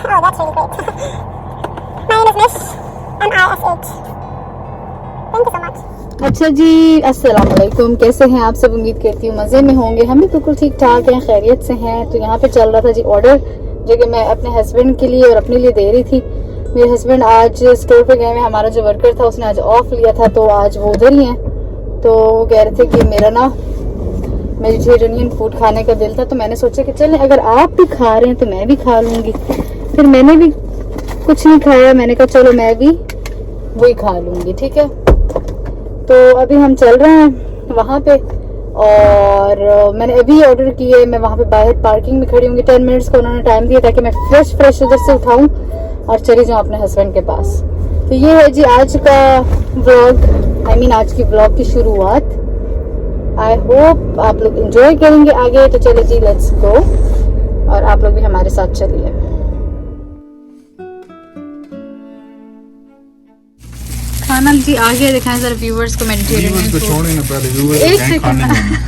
Oh, that's really great. My name is Mish and ISH. Thank you so much. अच्छा जी, अस्सलाम वालेकुम। कैसे हैं आप सब? उम्मीद करती हूँ मज़े में होंगे। हम भी बिल्कुल ठीक ठाक हैं, खैरियत से हैं। तो यहाँ पे चल रहा था जी ऑर्डर, जो कि मैं अपने हस्बैंड के लिए और अपने लिए दे रही थी। मेरे हस्बैंड आज स्टोर पे गए हुए, हमारा जो वर्कर था उसने आज ऑफ लिया था, तो आज वो उधर ही हैं। तो वो कह रहे थे कि मेरा ना वेजिटेरियन फूड खाने का दिल था, तो मैंने सोचा कि चलें, अगर आप भी खा रहे हैं तो मैं भी खा लूँगी। फिर मैंने भी कुछ नहीं खाया, मैंने कहा चलो मैं भी वही खा लूँगी, ठीक है। तो अभी हम चल रहे हैं वहाँ पे, और मैंने अभी ऑर्डर किए। मैं वहाँ पे बाहर पार्किंग में खड़ी होंगी। 10 मिनट्स का उन्होंने टाइम दिया ताकि मैं फ्रेश उधर से उठाऊँ और चली जाऊँ अपने हस्बैंड के पास। तो ये है जी आज का व्लॉग, आज की व्लॉग की शुरुआत। आई होप आप लोग एंजॉय करेंगे आगे। तो चलो जी, लेट्स गो, और आप लोग भी हमारे साथ चलिए। खाना जी आगे दिखाएं जरा व्यूवर्स को। मेडिटेरियन फूड, एक सेकंड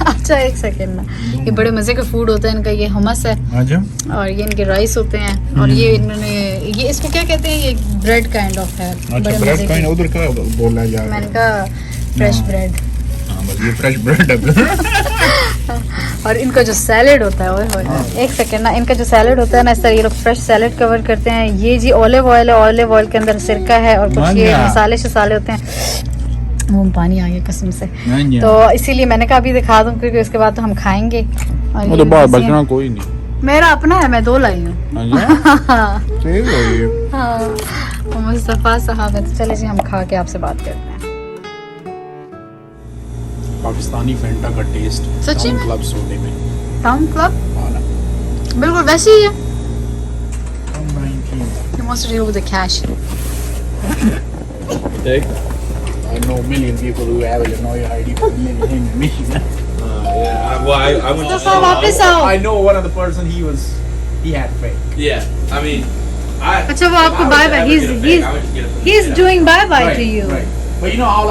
अच्छा एक सेकंड ना, ये बड़े मजे का फूड होता है इनका। ये हमस है और ये इनके राइस होते हैं, और ये इन्होंने ये इसको क्या कहते हैं, ये ब्रेड काइंड ऑफ है। बड़े मजे का उधर का बोला जा रहा है। मैंने कहा फ्रेश ब्रेड। हां, बस ये फ्रेश ब्रेड है। और इनका जो सैलेड होता है, ओए एक सेकंड ना, इनका जो सैलेड होता है ना, इस तरह ये लोग फ्रेश सैलेड कवर करते हैं। ये जी ऑलिव ऑयल है, ऑलिव ऑयल के अंदर सिरका है और कुछ ये मसाले शसाले होते हैं। मुंह में पानी आ गया कसम से। तो इसीलिए मैंने कहा अभी दिखा दूं, क्योंकि उसके बाद तो हम खाएंगे। और तो बाहर बचना कोई नहीं, मेरा अपना है, मैं 2 लाई हूँ। ठीक है ये। हाँ, मुस्तफा साहब है। तो चले जी हम खा के आपसे बात करते हैं। पाकिस्तानी फेंटा का टेस्ट सच्ची में? क्लब सोडे में। टाउन क्लब बिल्कुल वैसे ही है। You must deal with the cash. I know a million people who have it. I know your ID for him and me. Yeah, well, I went to वापस आओ। I know one of the person he had fake. Yeah, I mean, अच्छा वो आपको bye bye, he's doing bye bye to you. Right. But you know how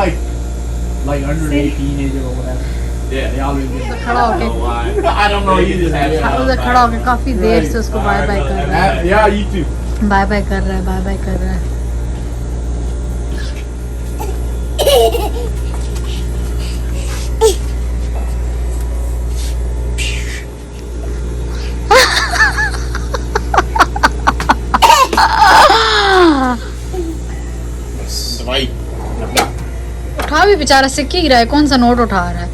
like under 18 age or whatever. Yeah. They always get तो खड़ा होके I don't know, you just have it. उधर खड़ा होके काफी देर से उसको बाय बाय कर रहा है। Yeah, you too. Bye bye कर रहा है, बाय बाय कर रहा है। दवाई उठा भी बेचारा सिक्के गिरा है। कौन सा नोट उठा रहा है?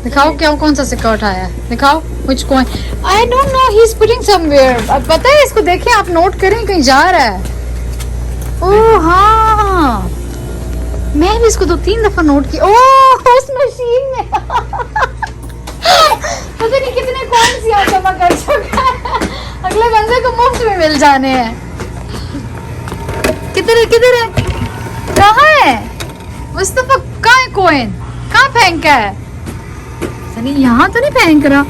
दिखाओ क्या, कौन सा सिक्का उठाया है, दिखाओ। which coin? I don't know, he's putting somewhere. अब पता है इसको, देखिए आप, नोट करें कहीं जा रहा है। ओह हाँ, मैं भी इसको 2-3 दफा नोट की। ओह उस मशीन में पता नहीं कितने कॉइन्स यहाँ जमा कर चुका है। अगले बंदे को मुफ्त में मिल जाने हैं। किधर है कहाँ है मुस्तफा? कहाँ है कॉइन? कहाँ फेंका है? सनी यहाँ तो नहीं फेंक रहा।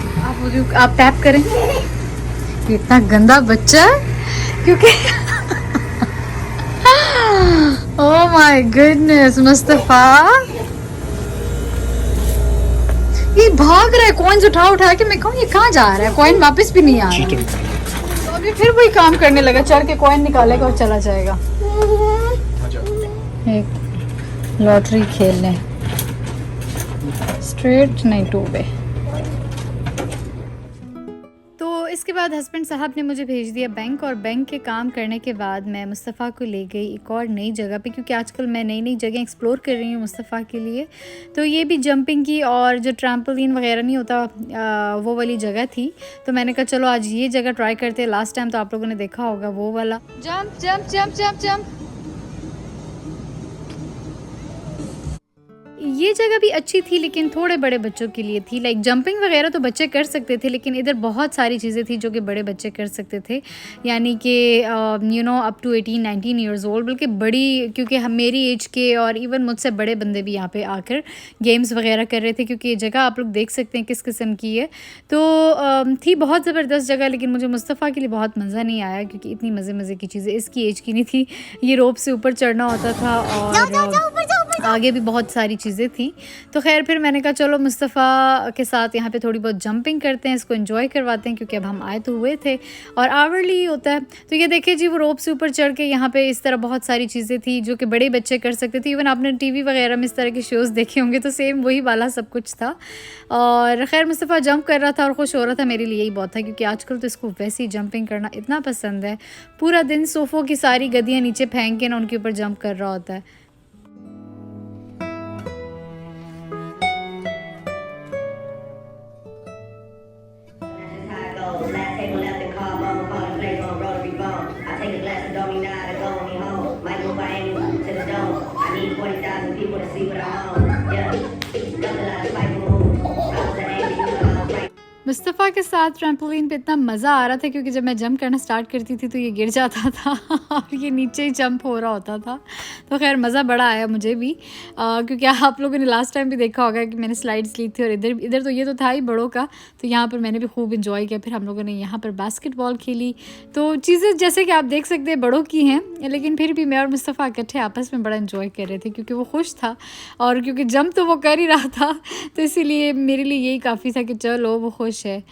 आप टैप करें। इतना गंदा बच्चा है क्योंकि ओह माय गुडनेस मुस्तफा, ये भाग रहा है कॉइन्स उठा के। मैं कहूँ ये कहाँ जा रहा है? कॉइन वापस भी नहीं आ रहा। तो अभी फिर वही काम करने लगा, चढ़ के कॉइन निकालेगा और चला जाएगा। एक लॉटरी खेल लें, स्ट्रेट नहीं 2 वे। तो इसके बाद हस्बैंड साहब ने मुझे भेज दिया बैंक, और बैंक के काम करने के बाद मैं मुस्तफ़ा को ले गई एक और नई जगह पे, क्योंकि आजकल मैं नई जगह एक्सप्लोर कर रही हूँ मुस्तफ़ा के लिए। तो ये भी जंपिंग की और जो ट्रैम्पोलिन वगैरह नहीं होता वो वाली जगह थी। तो मैंने कहा चलो आज ये जगह ट्राई करते हैं। लास्ट टाइम तो आप लोगों ने देखा होगा वो वाला jump jump jump jump jump. ये जगह भी अच्छी थी, लेकिन थोड़े बड़े बच्चों के लिए थी। लाइक जंपिंग वगैरह तो बच्चे कर सकते थे, लेकिन इधर बहुत सारी चीज़ें थी जो कि बड़े बच्चे कर सकते थे, यानी कि अप टू 18-19 ईयर्स ओल्ड, बल्कि बड़ी, क्योंकि हम मेरी एज के और इवन मुझसे बड़े बंदे भी यहाँ पे आकर गेम्स वगैरह कर रहे थे, क्योंकि ये जगह आप लोग देख सकते हैं किस किस्म की है। तो थी बहुत ज़बरदस्त जगह, लेकिन मुझे मुस्तफ़ा के लिए बहुत मज़ा नहीं आया, क्योंकि इतनी मज़े की चीज़ें इसकी एज की नहीं थी। ये रोप से ऊपर चढ़ना होता था और आगे भी बहुत सारी चीज़ें थी। तो खैर फिर मैंने कहा चलो मुस्तफ़ा के साथ यहाँ पे थोड़ी बहुत जंपिंग करते हैं, इसको एंजॉय करवाते हैं, क्योंकि अब हम आए तो हुए थे और आवरली ही होता है। तो ये देखिए जी, वो रोप से ऊपर चढ़ के यहाँ पे इस तरह बहुत सारी चीज़ें थी जो कि बड़े बच्चे कर सकते थे। इवन आपने टीवी वगैरह में इस तरह के शोज़ देखे होंगे, तो सेम वही वाला सब कुछ था। और खैर मुस्तफ़ा जंप कर रहा था और खुश हो रहा था, मेरे लिए ही बहुत था, क्योंकि आजकल तो इसको वैसे ही जंपिंग करना इतना पसंद है। पूरा दिन सोफ़ों की सारी गद्दियाँ नीचे फेंक के ना उनके ऊपर जंप कर रहा होता है। मुस्तफ़ा के साथ ट्रैम्पोलिन पे इतना मज़ा आ रहा था, क्योंकि जब मैं जंप करना स्टार्ट करती थी तो ये गिर जाता था और ये नीचे ही जंप हो रहा होता था। तो खैर मज़ा बड़ा आया मुझे भी, क्योंकि आप लोगों ने लास्ट टाइम भी देखा होगा कि मैंने स्लाइड्स ली थी और इधर तो ये तो था ही बड़ों का, तो यहाँ पर मैंने भी खूब इंजॉय किया। फिर हम लोगों ने यहाँ पर बास्केटबॉल खेली। तो चीज़ें जैसे कि आप देख सकते हैं बड़ों की हैं, लेकिन फिर भी मैं और मुस्तफ़ा इकट्ठे आपस में बड़ा इंजॉय कर रहे थे, क्योंकि वो खुश था और क्योंकि जंप तो वो कर ही रहा था, तो इसीलिए मेरे लिए यही काफ़ी था कि चलो वो खुश है।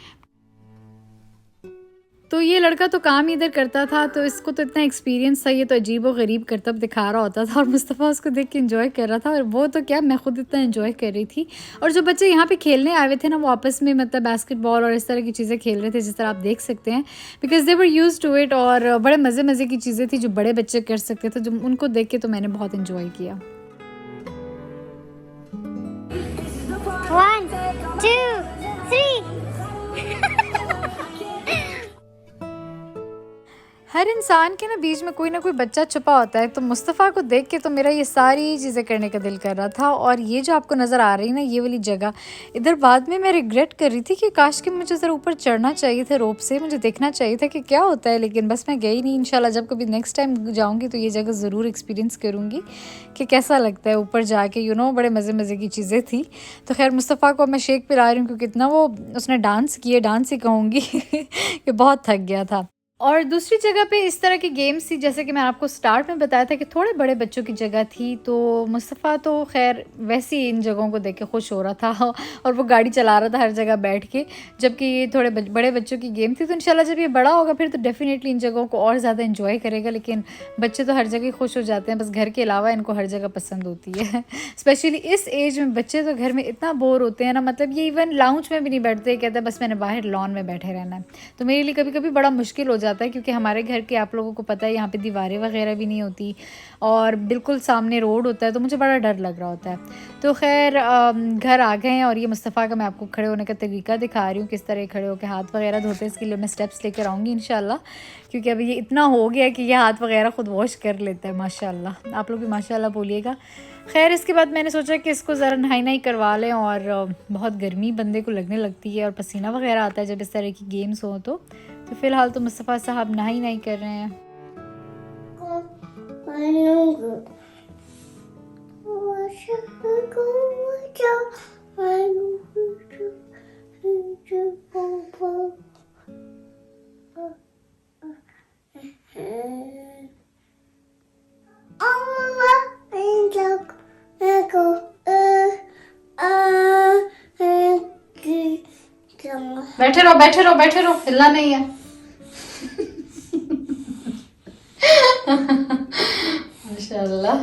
तो ये लड़का तो काम ही इधर करता था, तो इसको तो इतना एक्सपीरियंस था, ये तो अजीब और गरीब करतब दिखा रहा होता था और मुस्तफ़ा उसको देख के एंजॉय कर रहा था। और वो तो क्या, मैं खुद इतना एंजॉय कर रही थी। और जो बच्चे यहाँ पे खेलने आए हुए थे ना, वो आपस में मतलब बास्केटबॉल और इस तरह की चीज़ें खेल रहे थे, जिस तरह आप देख सकते हैं, because they were used to it. और बड़े मज़े की चीज़ें थी जो बड़े बच्चे कर सकते थे, जो उनको देख के तो मैंने बहुत इन्जॉय किया। 1, 2, 3। हर इंसान के ना बीच में कोई ना कोई बच्चा छुपा होता है। तो मुस्तफ़ा को देख के तो मेरा ये सारी चीज़ें करने का दिल कर रहा था। और ये जो आपको नज़र आ रही है ना, ये वाली जगह, इधर बाद में मैं रिग्रेट कर रही थी कि काश कि मुझे ज़रा ऊपर चढ़ना चाहिए था रोप से, मुझे देखना चाहिए था कि क्या होता है, लेकिन बस मैं गई नहीं। इंशाल्लाह जब कभी नेक्स्ट टाइम जाऊँगी तो ये जगह ज़रूर एक्सपीरियंस करूँगी कि कैसा लगता है ऊपर जाके। बड़े मज़े की चीज़ें थी। तो खैर मुस्तफ़ा को मैं शेक पिला रही हूँ, क्योंकि इतना वो उसने डांस किए, डांस ही कहूँगी कि बहुत थक गया था। और दूसरी जगह पे इस तरह की गेम्स थी, जैसे कि मैं आपको स्टार्ट में बताया था कि थोड़े बड़े बच्चों की जगह थी। तो मुस्तफ़ा तो खैर वैसे ही इन जगहों को देख के खुश हो रहा था और वो गाड़ी चला रहा था हर जगह बैठ के, जबकि ये थोड़े बड़े बच्चों की गेम थी। तो इंशाल्लाह जब ये बड़ा होगा फिर तो डेफिनेटली इन जगहों को और ज़्यादा इंजॉय करेगा। लेकिन बच्चे तो हर जगह खुश हो जाते हैं, बस घर के अलावा इनको हर जगह पसंद होती है। स्पेशली इस एज में बच्चे तो घर में इतना बोर होते हैं ना, मतलब ये इवन लाउंज में भी नहीं बैठते, कहते हैं बस मैंने बाहर लॉन में बैठे रहना है। तो मेरे लिए कभी कभी बड़ा मुश्किल हो जाता है, क्योंकि हमारे घर के आप लोगों को पता है यहाँ पे दीवारें वगैरह भी नहीं होती और बिल्कुल सामने रोड होता है, तो मुझे बड़ा डर लग रहा होता है। तो खैर घर आ गए हैं और ये मुस्तफ़ा का मैं आपको खड़े होने का तरीका दिखा रही हूँ, किस तरह खड़े होकर हाथ वगैरह धोते हैं। इसके लिए मैं स्टेप्स लेकर आऊँगी इंशाल्लाह, क्योंकि अभी ये इतना हो गया कि ये हाथ वगैरह खुद वॉश कर लेता है माशाल्लाह। आप लोग भी माशाल्लाह बोलिएगा। खैर इसके बाद मैंने सोचा कि इसको ज़रा नहाई करवा लें, और बहुत गर्मी बंदे को लगने लगती है और पसीना वगैरह आता है जब इस तरह की गेम्स हो। तो फ़िलहाल तो मुस्तफ़ा साहब नहाई कर रहे हैं। बैठे रहो, हिलना नहीं है। माशाल्लाह।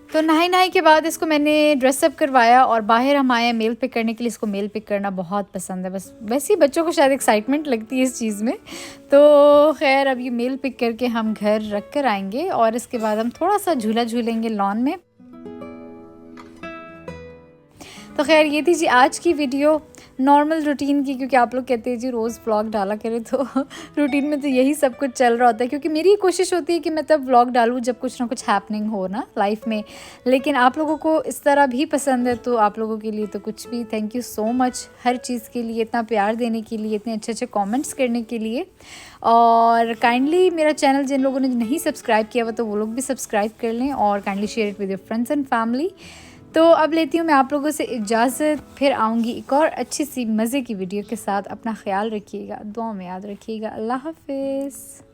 तो नहाई के बाद इसको मैंने ड्रेसअप करवाया और बाहर हम आए मेल पिक करने के लिए। इसको मेल पिक करना बहुत पसंद है, बस वैसे ही बच्चों को शायद एक्साइटमेंट लगती है इस चीज़ में। तो खैर अब ये मेल पिक करके हम घर रख कर आएंगे और इसके बाद हम थोड़ा सा झूला झूलेंगे लॉन में। तो खैर ये थी जी आज की वीडियो नॉर्मल रूटीन की, क्योंकि आप लोग कहते हैं जी रोज़ व्लॉग डाला करें, तो रूटीन में तो यही सब कुछ चल रहा होता है। क्योंकि मेरी कोशिश होती है कि मैं तब व्लॉग डालूँ जब कुछ ना कुछ हैपनिंग हो ना लाइफ में, लेकिन आप लोगों को इस तरह भी पसंद है, तो आप लोगों के लिए तो कुछ भी। थैंक यू सो मच हर चीज़ के लिए, इतना प्यार देने के लिए, इतने अच्छे कमेंट्स करने के लिए। और काइंडली मेरा चैनल जिन लोगों ने नहीं सब्सक्राइब किया हुआ तो वो लोग भी सब्सक्राइब कर लें, और kindly share it with your friends and family. तो अब लेती हूँ मैं आप लोगों से इजाज़त, फिर आऊँगी एक और अच्छी सी मज़े की वीडियो के साथ। अपना ख्याल रखिएगा, दुआ में याद रखिएगा। अल्लाह हाफिज़।